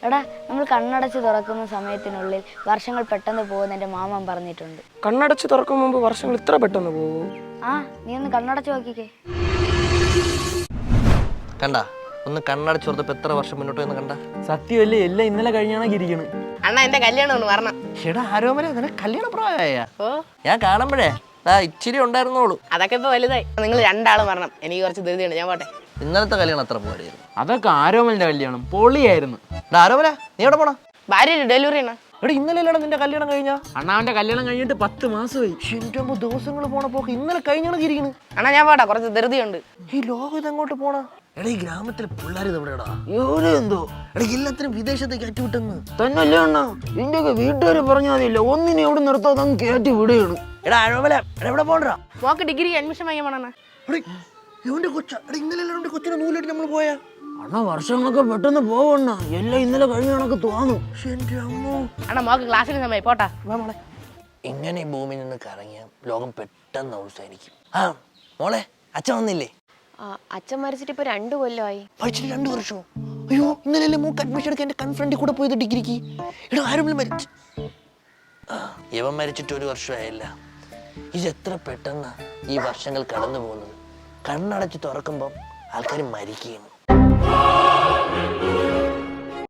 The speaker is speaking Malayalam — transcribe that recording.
എടാ, നമ്മൾ കണ്ണടച്ച് തുറക്കുന്ന സമയത്തിനുള്ളിൽ വർഷങ്ങൾ പെട്ടെന്ന് പോകുന്ന എൻ്റെ മാമൻ പറഞ്ഞിട്ടുണ്ട്. കണ്ണടച്ച് തുറക്കും മുമ്പ് വർഷങ്ങൾ ഇത്ര പെട്ടെന്ന് പോകും? ആ, നീ ഒന്ന് കണ്ണടച്ച് നോക്കിക്കേ. കണ്ടാ, ഒന്ന് കണ്ണടച്ച് തുറന്നപ്പോ എത്ര വർഷം മുന്നോട്ട് എന്ന് കണ്ട. സത്യമല്ലേ, എല്ലാം ഇന്നലെ കഴിഞ്ഞാണ് ഇരിക്കണ്. അണ്ണാ എന്റെ കല്യാണം ഒന്ന് വരണം. എടാ ആരോമല, നിനക്ക് കല്യാണ പ്രായമായ? ഞാൻ കാണുമ്പോഴേ ഇച്ചിരി ഉണ്ടായിരുന്നോളൂ. അതൊക്കെ ഇപ്പൊ വലുതായി. നിങ്ങൾ രണ്ടാളും വരണം, എനിക്ക് കുറച്ച് ധൃതിയുണ്ട്. ഞാൻ പോട്ടെ. ഇന്നലത്തെ കല്യാണം അത്ര പോരായിരുന്നു. അതൊക്കെ ആരോമലിന്റെ കല്യാണം പൊളിയായിരുന്നു. ആരോമല, നീ എവിടെ പോണ? ഭാര്യ ഡെലിവറി ആണ്. എടാ ഇന്നലെ നിന്റെ കല്യാണം കഴിഞ്ഞാ? അണ്ണാവന്റെ കല്യാണം കഴിഞ്ഞിട്ട് 10 മാസമായി. ദിവസങ്ങൾ പോണപ്പോ ഇന്നലെ കഴിഞ്ഞാണ് ഇരിക്കണ്. അണ്ണാ ഞാൻ പോട്ടെ, കുറച്ച് ധൃതിയുണ്ട്. ഈ ലോകം ഇതെങ്ങോട്ട് പോണ? എടാ ഈ ഗ്രാമത്തിലെ പിള്ളേർ ഇതെവിടെയാടാ? എന്തോ എടാ എല്ലാത്തിനും വിദേശത്തേക്ക് കയറ്റി വിട്ടെന്ന് തന്നല്ലേ അണ്ണാ, ഇന്ത്യക്ക് വീട്ടുകാര് പറഞ്ഞാൽ മതിയില്ല, ഒന്നിനെ എവിടെ നിർത്താതെ അങ്ങ് കയറ്റി വിടുകയാണ്. എടാ ആരോമല, എവിടെ പോണ്ടാ? മോക്ക് ഡിഗ്രി അഡ്മിഷൻ വാങ്ങിയ പോണ. ഇവന്റെ കൊച്ച, എടാ ഇന്നലെ കൊച്ചിനെ നൂലായിട്ട് നമ്മൾ പോയാ? അണ്ണാ വർഷങ്ങളൊക്കെ പെട്ടെന്ന് പോവണ്ണ, എല്ലാം ഇന്നലെ കഴിഞ്ഞ കണക്ക് തോന്നും. എന്റെ അമ്മോ. അണ്ണാ മോക്ക് ക്ലാസ്സിന് സമയം പോട്ടാ. മോളെ, ഇങ്ങനെ ഈ ഭൂമിയിൽ നിന്ന് കറങ്ങിയ ലോകം പെട്ടെന്ന് അവസാനിക്കും. ആ മോളെ, അച്ഛൻ വന്നില്ലേ? അച്ഛൻ മരിച്ചിട്ട് ഇപ്പൊ 2 കൊല്ലമായി. പഠിച്ചിട്ട് 2 വർഷമോ? അയ്യോ, ഇന്നലെ മൂക്ക് അഡ്മിഷൻ എടുക്കാൻ എന്റെ കൺഫ്രണ്ടിൽ കൂടെ പോയത് ഡിഗ്രിക്ക്. എടാ ആരും മരിച്ചു. ഇവൻ മരിച്ചിട്ട് 1 വർഷമായില്ല. ഇത് എത്ര പെട്ടെന്നാ ഈ വർഷങ്ങൾ കടന്നു പോകുന്നത്. കണ്ണടച്ച് തുറക്കുമ്പം ആൾക്കാർ മരിക്കുകയാണ്.